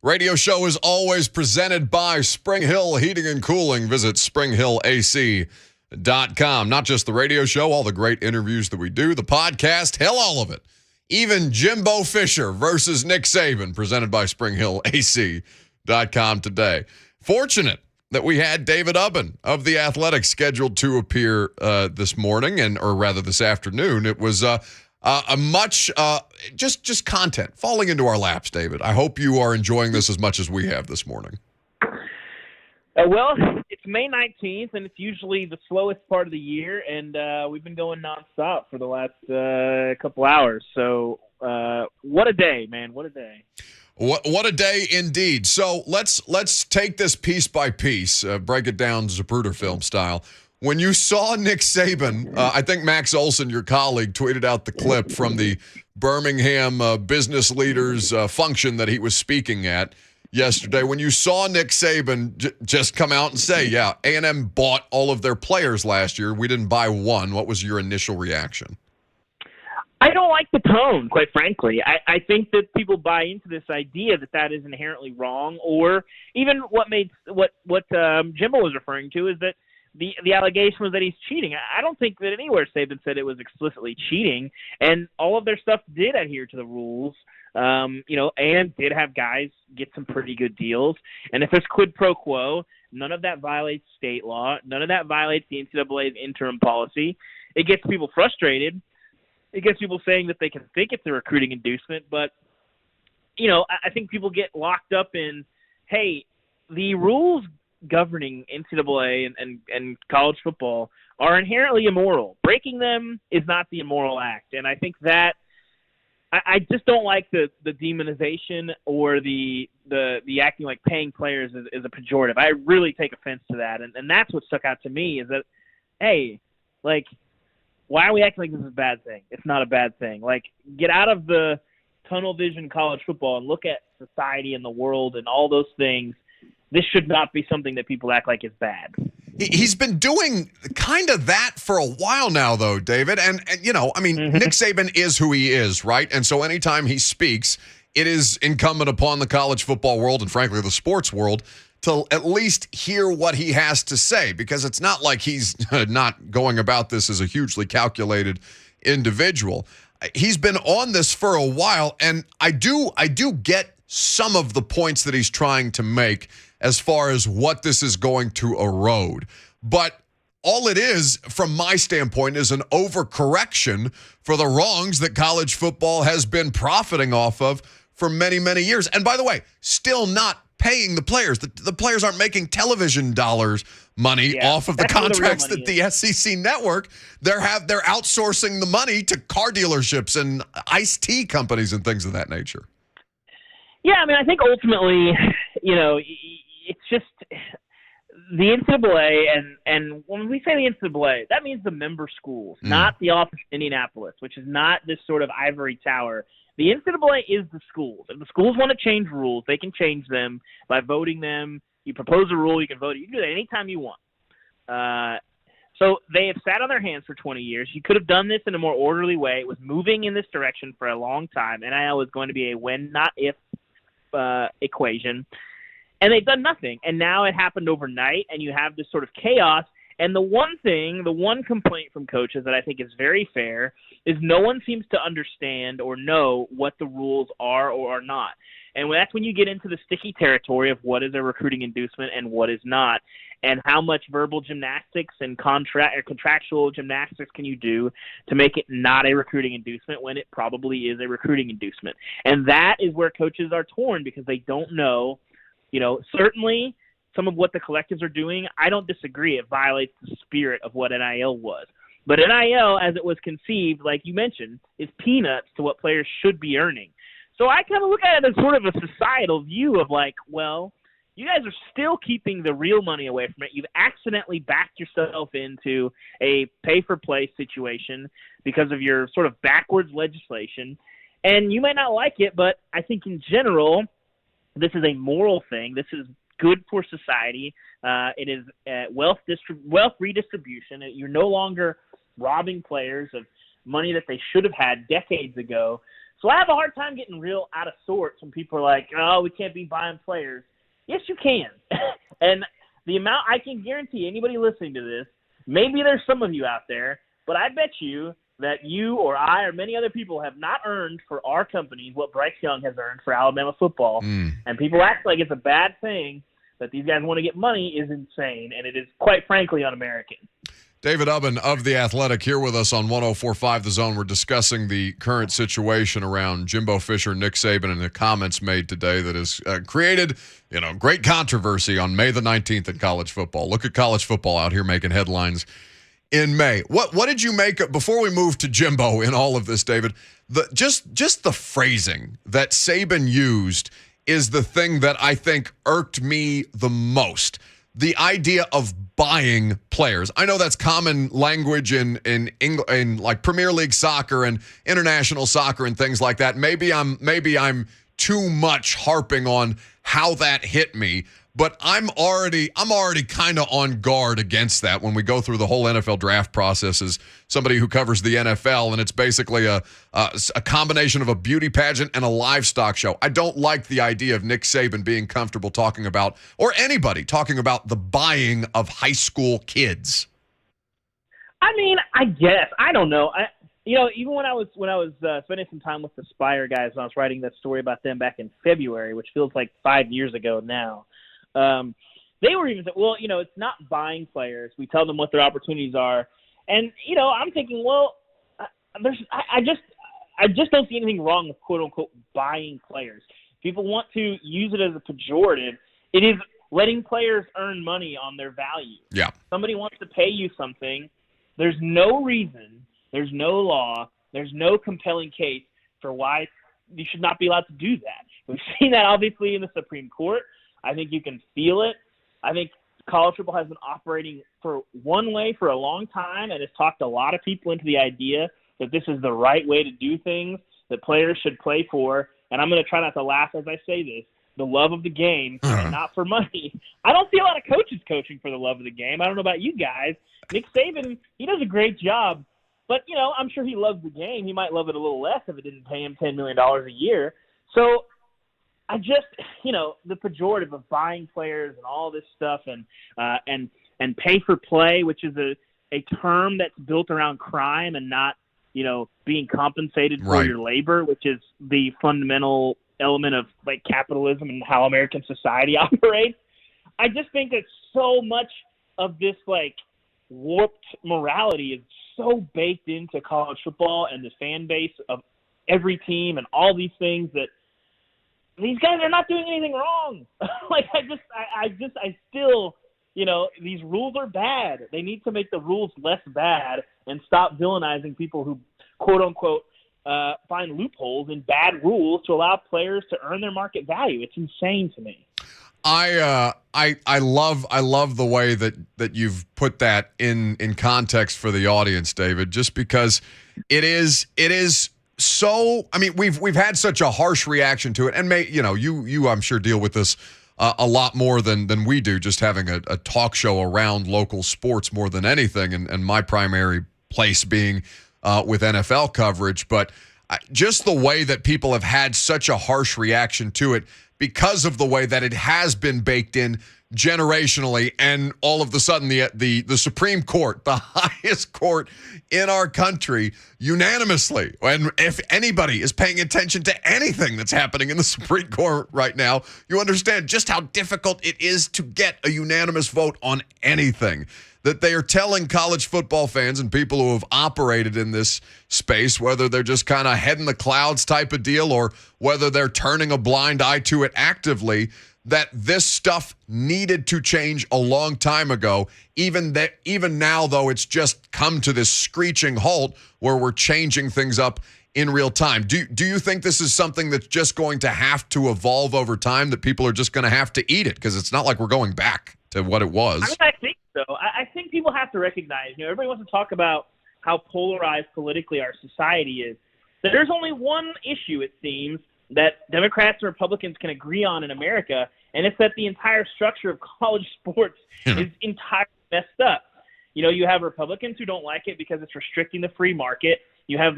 Radio show is always presented by Spring Hill Heating and Cooling. Visit springhillac.com. Not just the radio show, all the great interviews that we do, the podcast, hell, all of it. Even Jimbo Fisher versus Nick Saban, presented by springhillac.com today. Fortunate that we had David Ubben of The Athletic scheduled to appear this morning, or rather this afternoon. It was a much just content falling into our laps, David. I hope you are enjoying this as much as we have this morning. Well, it's May 19th, and it's usually the slowest part of the year, and we've been going nonstop for the last couple hours. So what a day, man. What a day. What a day indeed. So let's take this piece by piece, break it down Zapruder film style. When you saw Nick Saban, I think Max Olson, your colleague, tweeted out the clip from the Birmingham business leaders function that he was speaking at yesterday. When you saw Nick Saban just come out and say, yeah, A&M bought all of their players last year. We didn't buy one. What was your initial reaction? I don't like the tone, quite frankly. I think that people buy into this idea that is inherently wrong, or even what Jimbo was referring to is that the allegation was that he's cheating. I don't think that anywhere Saban said it was explicitly cheating, and all of their stuff did adhere to the rules. And did have guys get some pretty good deals. And if there's quid pro quo, none of that violates state law. None of that violates the NCAA's interim policy. It gets people frustrated. It gets people saying that they can think it's a recruiting inducement. But, I think people get locked up in, hey, the rules governing NCAA and college football are inherently immoral. Breaking them is not the immoral act. And I think that I just don't like the demonization or the acting like paying players is a pejorative. I really take offense to that. And that's what stuck out to me is that, hey, like, why are we acting like this is a bad thing? It's not a bad thing. Like, get out of the tunnel vision college football and look at society and the world and all those things. This should not be something that people act like is bad. He's been doing kind of that for a while now, though, David. And Nick Saban is who he is, right? And so anytime he speaks, it is incumbent upon the college football world and, frankly, the sports world to at least hear what he has to say, because it's not like he's not going about this as a hugely calculated individual. He's been on this for a while, and I do get some of the points that he's trying to make as far as what this is going to erode. But all it is, from my standpoint, is an overcorrection for the wrongs that college football has been profiting off of for many, many years. And by the way, still not paying the players. The players aren't making television dollars money off of the contracts that the SEC network. They're outsourcing the money to car dealerships and iced tea companies and things of that nature. Yeah, I think ultimately, it's just the NCAA, and when we say the NCAA, that means the member schools, not the office in Indianapolis, which is not this sort of ivory tower. The NCAA is the schools. If the schools want to change rules, they can change them by voting them. You propose a rule, you can vote it. You can do that anytime you want. So they have sat on their hands for 20 years. You could have done this in a more orderly way. It was moving in this direction for a long time. NIL was going to be a when, not if equation. And they've done nothing. And now it happened overnight, and you have this sort of chaos. And the one complaint from coaches that I think is very fair is no one seems to understand or know what the rules are or are not. And that's when you get into the sticky territory of what is a recruiting inducement and what is not, and how much verbal gymnastics and contractual gymnastics can you do to make it not a recruiting inducement when it probably is a recruiting inducement. And that is where coaches are torn because they don't know. Certainly some of what the collectives are doing, I don't disagree. It violates the spirit of what NIL was. But NIL, as it was conceived, like you mentioned, is peanuts to what players should be earning. So I kind of look at it as sort of a societal view of like, well, you guys are still keeping the real money away from it. You've accidentally backed yourself into a pay-for-play situation because of your sort of backwards legislation. And you may not like it, but I think in general, this is a moral thing. This is good for society. It is wealth redistribution. You're no longer robbing players of money that they should have had decades ago. So I have a hard time getting real out of sorts when people are like, oh, we can't be buying players. Yes, you can. And the amount I can guarantee anybody listening to this, maybe there's some of you out there, but I bet you that you or I or many other people have not earned for our companies what Bryce Young has earned for Alabama football. And people act like it's a bad thing that these guys want to get money is insane, and it is, quite frankly, un-American. David Ubben of The Athletic here with us on 104.5 The Zone. We're discussing the current situation around Jimbo Fisher, Nick Saban, and the comments made today that has created, great controversy on May the 19th in college football. Look at college football out here making headlines in May. What did you make of, before we move to Jimbo in all of this, David, just the phrasing that Saban used is the thing that I think irked me the most. The idea of buying players. I know that's common language in like Premier League soccer and international soccer and things like that. Maybe I'm too much harping on how that hit me, but I'm already kind of on guard against that when we go through the whole NFL draft process as somebody who covers the NFL, and it's basically a combination of a beauty pageant and a livestock show. I don't like the idea of Nick Saban being comfortable talking about, or anybody talking about, the buying of high school kids. I mean, I guess. I don't know. Even when I was spending some time with the Spire guys, when I was writing that story about them back in February, which feels like 5 years ago now, they were even saying, well, it's not buying players. We tell them what their opportunities are. And, I'm thinking, well, I just don't see anything wrong with quote unquote buying players. People want to use it as a pejorative. It is letting players earn money on their value. Yeah. Somebody wants to pay you something. There's no reason, there's no law, there's no compelling case for why you should not be allowed to do that. We've seen that obviously in the Supreme Court. I think you can feel it. I think college football has been operating for one way for a long time and has talked a lot of people into the idea that this is the right way to do things, that players should play for, and I'm going to try not to laugh as I say this, the love of the game and not for money. I don't see a lot of coaches coaching for the love of the game. I don't know about you guys. Nick Saban, he does a great job, but, I'm sure he loves the game. He might love it a little less if it didn't pay him $10 million a year. So I just, the pejorative of buying players and all this stuff and pay for play, which is a term that's built around crime and not, being compensated for your labor, which is the fundamental element of like capitalism and how American society operates. I just think that so much of this like warped morality is so baked into college football and the fan base of every team and all these things that these guys are not doing anything wrong. I still, these rules are bad. They need to make the rules less bad and stop villainizing people who, quote unquote, find loopholes in bad rules to allow players to earn their market value. It's insane to me. I love the way that you've put that in context for the audience, David, just because it is so, I mean, we've had such a harsh reaction to it, and you I'm sure deal with this a lot more than we do, just having a talk show around local sports more than anything, and my primary place being with NFL coverage. But just the way that people have had such a harsh reaction to it because of the way that it has been baked in generationally, and all of a sudden the Supreme Court, the highest court in our country, unanimously, and if anybody is paying attention to anything that's happening in the Supreme Court right now, you understand just how difficult it is to get a unanimous vote on anything. That they are telling college football fans and people who have operated in this space, whether they're just kind of head in the clouds type of deal or whether they're turning a blind eye to it actively, that this stuff needed to change a long time ago. Even now, though, it's just come to this screeching halt where we're changing things up in real time. Do you think this is something that's just going to have to evolve over time, that people are just going to have to eat it? Because it's not like we're going back to what it was. I think so. I think people have to recognize, everybody wants to talk about how polarized politically our society is. That there's only one issue, it seems, that Democrats and Republicans can agree on in America, and it's that the entire structure of college sports is entirely messed up. You have Republicans who don't like it because it's restricting the free market. You have,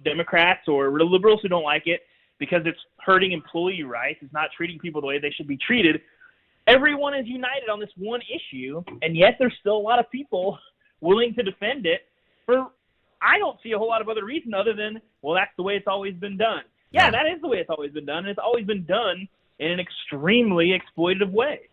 Democrats or liberals who don't like it because it's hurting employee rights. It's not treating people the way they should be treated. Everyone is united on this one issue, and yet there's still a lot of people willing to defend it for, I don't see a whole lot of other reason other than, well, that's the way it's always been done. Yeah, that is the way it's always been done, and it's always been done in an extremely exploitative way.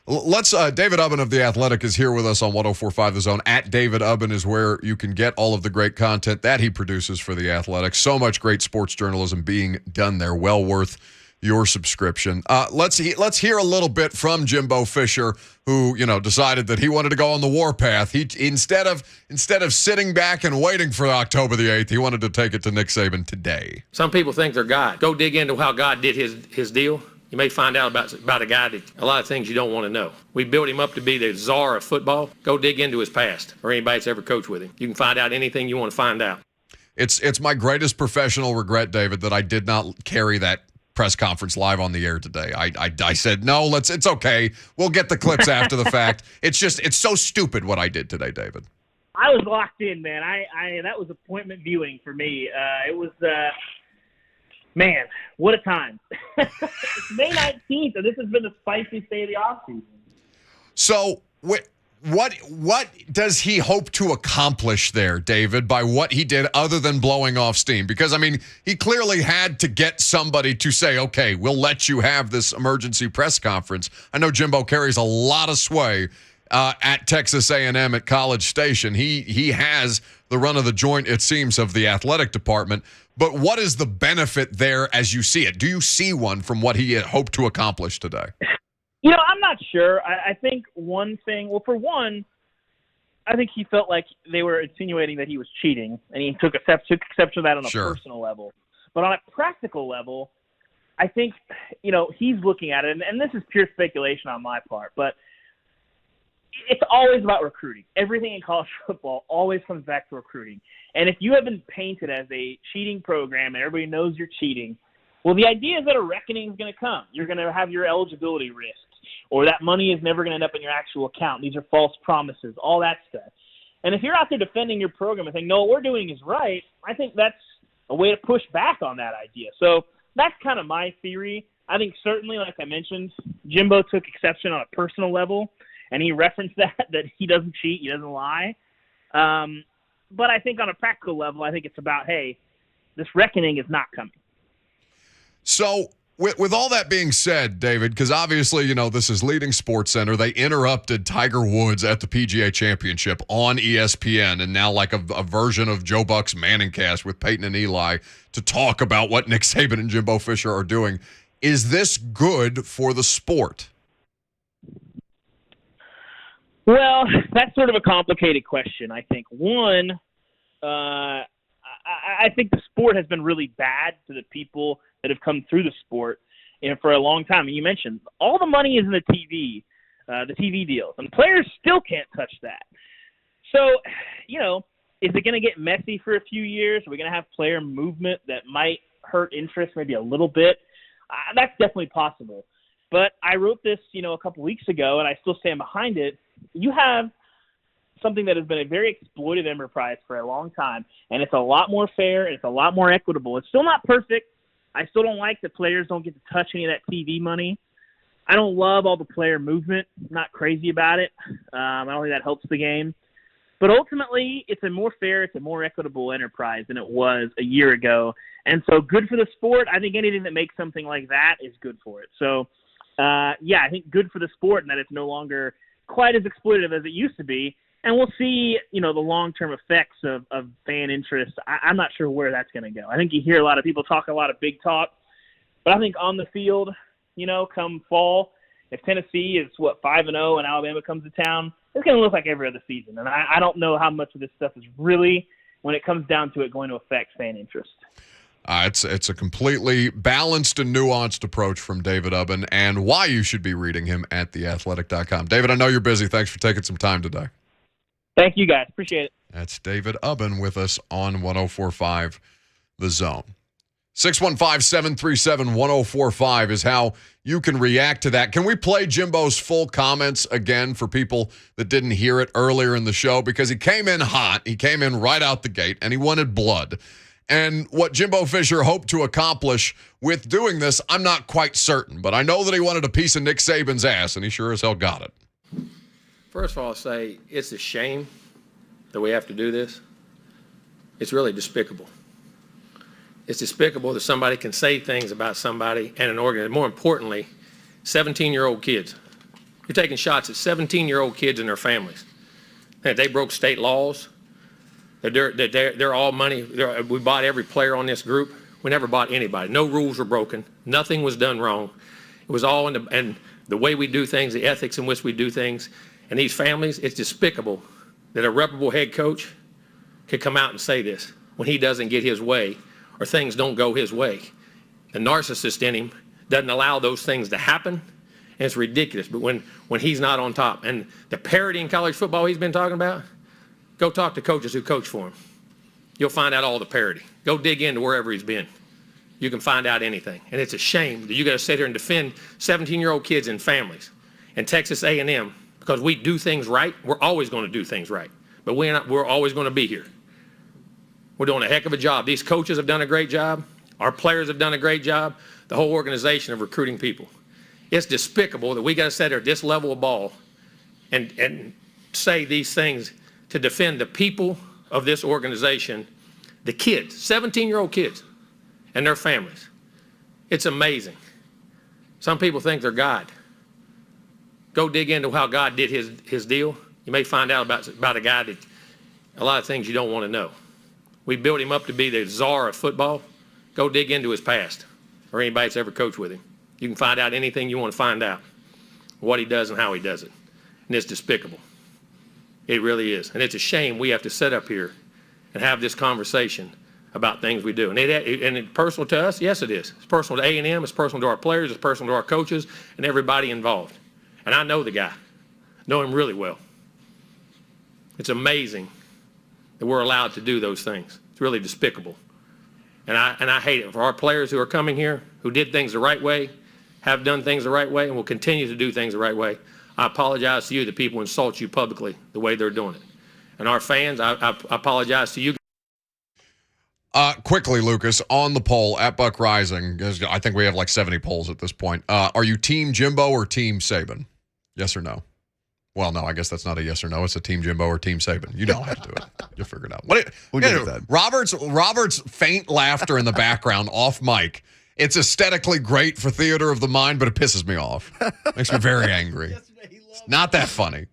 David Ubben of The Athletic is here with us on 104.5 The Zone. At David Ubben is where you can get all of the great content that he produces for The Athletic. So much great sports journalism being done there. Well worth your subscription. Let's hear a little bit from Jimbo Fisher, who decided that he wanted to go on the warpath. He instead of sitting back and waiting for October the 8th, he wanted to take it to Nick Saban today. Some people think they're God. Go dig into how God did his deal. You may find out about a guy that a lot of things you don't want to know. We built him up to be the czar of football. Go dig into his past or anybody that's ever coached with him. You can find out anything you want to find out. It's my greatest professional regret, David, that I did not carry that press conference live on the air today. I said, no, it's okay. We'll get the clips after the fact. It's so stupid what I did today, David. I was locked in, man. That was appointment viewing for me. It was, man, what a time. It's May 19th, and this has been the spiciest day of the offseason. So what does he hope to accomplish there, David, by what he did other than blowing off steam? Because, he clearly had to get somebody to say, okay, we'll let you have this emergency press conference. I know Jimbo carries a lot of sway at Texas A&M at College Station. He has the run of the joint, it seems, of the athletic department. But what is the benefit there as you see it? Do you see one from what he had hoped to accomplish today? I'm not sure. I think one thing, well, for one, I think he felt like they were insinuating that he was cheating, and he took exception to that on a personal level. But on a practical level, I think, he's looking at it, and this is pure speculation on my part, but it's always about recruiting. Everything in college football always comes back to recruiting. And if you have been painted as a cheating program and everybody knows you're cheating, well, the idea is that a reckoning is going to come. You're going to have your eligibility risks, or that money is never going to end up in your actual account. These are false promises, all that stuff. And if you're out there defending your program and saying, no, what we're doing is right, I think that's a way to push back on that idea. So that's kind of my theory. I think certainly, like I mentioned, Jimbo took exception on a personal level, and he referenced that he doesn't cheat, he doesn't lie. But I think on a practical level, I think it's about, hey, this reckoning is not coming. So with all that being said, David, because obviously, this is Leading Sports Center. They interrupted Tiger Woods at the PGA Championship on ESPN, and now like a version of Joe Buck's Manning Cast with Peyton and Eli to talk about what Nick Saban and Jimbo Fisher are doing. Is this good for the sport? Well, that's sort of a complicated question, I think. One, I think the sport has been really bad to the people that have come through the sport for a long time. And you mentioned all the money is in the TV deals, and players still can't touch that. So, is it going to get messy for a few years? Are we going to have player movement that might hurt interest maybe a little bit? That's definitely possible. But I wrote this, a couple weeks ago, and I still stand behind it. You have something that has been a very exploitive enterprise for a long time, and it's a lot more fair, and it's a lot more equitable. It's still not perfect. I still don't like that players don't get to touch any of that TV money. I don't love all the player movement. I'm not crazy about it. I don't think that helps the game. But ultimately, it's a more fair, it's a more equitable enterprise than it was a year ago. And so good for the sport. I think anything that makes something like that is good for it. So, I think good for the sport and that it's no longer quite as exploitative as it used to be. And we'll see, the long-term effects of fan interest. I'm not sure where that's going to go. I think you hear a lot of people talk a lot of big talk. But I think on the field, come fall, if Tennessee is, 5-0 and Alabama comes to town, it's going to look like every other season. And I don't know how much of this stuff is really, when it comes down to it, going to affect fan interest. It's a completely balanced and nuanced approach from David Ubben, and why you should be reading him at theathletic.com. David, I know you're busy. Thanks for taking some time today. Thank you, guys. Appreciate it. That's David Ubben with us on 104.5 The Zone. 615-737-1045 is how you can react to that. Can we play Jimbo's full comments again for people that didn't hear it earlier in the show? Because he came in hot. He came in right out the gate, and he wanted blood. And what Jimbo Fisher hoped to accomplish with doing this, I'm not quite certain. But I know that he wanted a piece of Nick Saban's ass, and he sure as hell got it. First of all, I'll say it's a shame that we have to do this. It's really despicable. It's despicable that somebody can say things about somebody and an organization. More importantly, 17-year-old kids. You're taking shots at 17-year-old kids and their families. And they broke state laws. They're all money. We bought every player on this group. We never bought anybody. No rules were broken. Nothing was done wrong. It was all in the way we do things, the ethics in which we do things. And these families, it's despicable that a reputable head coach could come out and say this when he doesn't get his way or things don't go his way. The narcissist in him doesn't allow those things to happen, and it's ridiculous. But when he's not on top, and the parity in college football he's been talking about, go talk to coaches who coach for him. You'll find out all the parity. Go dig into wherever he's been. You can find out anything. And it's a shame that you got to sit here and defend 17-year-old kids and families and Texas A&M because we do things right. We're always going to do things right, but we're always going to be here. We're doing a heck of a job. These coaches have done a great job. Our players have done a great job. The whole organization of recruiting people. It's despicable that we got to sit here at this level of ball and say these things to defend the people of this organization, the kids, 17-year-old kids and their families. It's amazing. Some people think they're God. Go dig into how God did his deal. You may find out about a guy that a lot of things you don't want to know. We built him up to be the czar of football. Go dig into his past or anybody that's ever coached with him. You can find out anything you want to find out, what he does and how he does it. And it's despicable. It really is. And it's a shame we have to sit up here and have this conversation about things we do. And it's personal to us? Yes, it is. It's personal to A&M. It's personal to our players. It's personal to our coaches and everybody involved. And I know the guy. Know him really well. It's amazing that we're allowed to do those things. It's really despicable. And I hate it for our players who are coming here, who did things the right way, have done things the right way, and will continue to do things the right way. I apologize to you that people insult you publicly the way they're doing it. And our fans, I apologize to you. Quickly, Lucas, on the poll at Buck Reising, I think we have like 70 polls at this point. Are you Team Jimbo or Team Saban? Yes or no? Well, no, I guess that's not a yes or no. It's a Team Jimbo or Team Saban. You know how to do it. You'll figure it out. We'll get that. Robert's faint laughter in the background off mic. It's aesthetically great for theater of the mind, but it pisses me off. Makes me very angry. It's not that funny.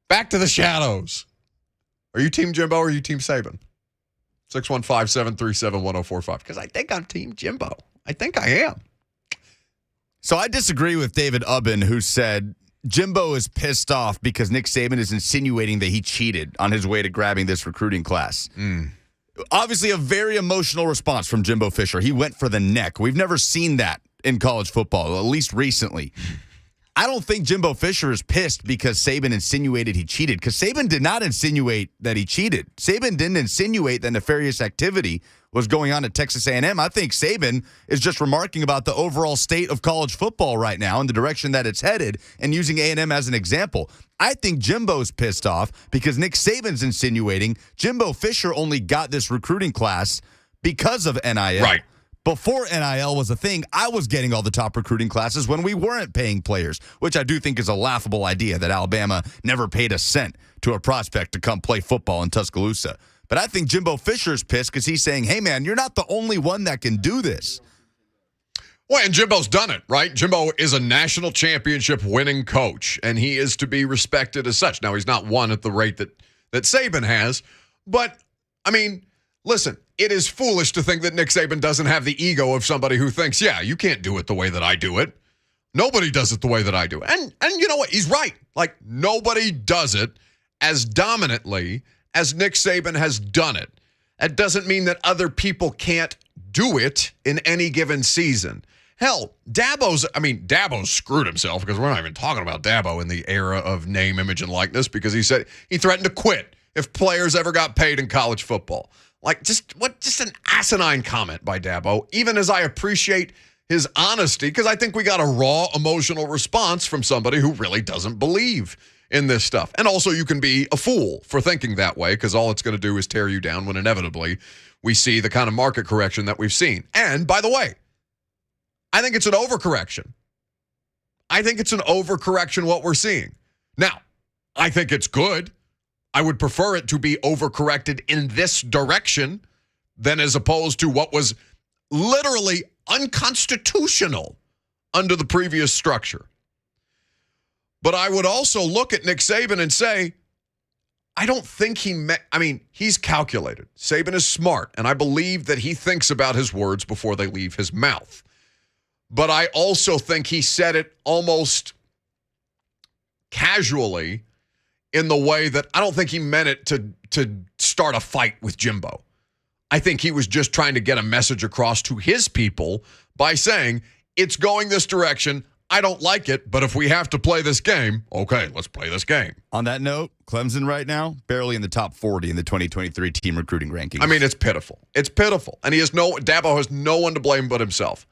Back to the shadows. Are you Team Jimbo or are you Team Saban? 615-737-1045. Because I think I'm Team Jimbo. I think I am. So I disagree with David Ubben, who said Jimbo is pissed off because Nick Saban is insinuating that he cheated on his way to grabbing this recruiting class. Obviously, a very emotional response from Jimbo Fisher. He went for the neck. We've never seen that in college football, at least recently. I don't think Jimbo Fisher is pissed because Saban insinuated he cheated, because Saban did not insinuate that he cheated. Saban didn't insinuate that nefarious activity was going on at Texas A&M. I think Saban is just remarking about the overall state of college football right now and the direction that it's headed and using A&M as an example. I think Jimbo's pissed off because Nick Saban's insinuating Jimbo Fisher only got this recruiting class because of NIL. Right. Before NIL was a thing, I was getting all the top recruiting classes when we weren't paying players, which I do think is a laughable idea that Alabama never paid a cent to a prospect to come play football in Tuscaloosa. But I think Jimbo Fisher's pissed because he's saying, hey, man, you're not the only one that can do this. Well, and Jimbo's done it, right? Jimbo is a national championship winning coach, and he is to be respected as such. Now, he's not won at the rate that Saban has, but, I mean, listen, it is foolish to think that Nick Saban doesn't have the ego of somebody who thinks, yeah, you can't do it the way that I do it. Nobody does it the way that I do it. And you know what? He's right. Like, nobody does it as dominantly as Nick Saban has done it. That doesn't mean that other people can't do it in any given season. Hell, Dabo screwed himself because we're not even talking about Dabo in the era of name, image, and likeness because he said he threatened to quit if players ever got paid in college football. Like, just an asinine comment by Dabo, even as I appreciate his honesty, because I think we got a raw emotional response from somebody who really doesn't believe in this stuff. And also, you can be a fool for thinking that way, because all it's going to do is tear you down when inevitably we see the kind of market correction that we've seen. And by the way, I think it's an overcorrection. I think it's an overcorrection what we're seeing. Now, I think it's good. I would prefer it to be overcorrected in this direction than as opposed to what was literally unconstitutional under the previous structure. But I would also look at Nick Saban and say, I don't think he's calculated. Saban is smart, and I believe that he thinks about his words before they leave his mouth. But I also think he said it almost casually in the way that I don't think he meant it to start a fight with Jimbo. I think he was just trying to get a message across to his people by saying, it's going this direction. I don't like it, but if we have to play this game, okay, let's play this game. On that note, Clemson right now, barely in the top 40 in the 2023 team recruiting rankings. I mean, it's pitiful. It's pitiful. And Dabo has no one to blame but himself.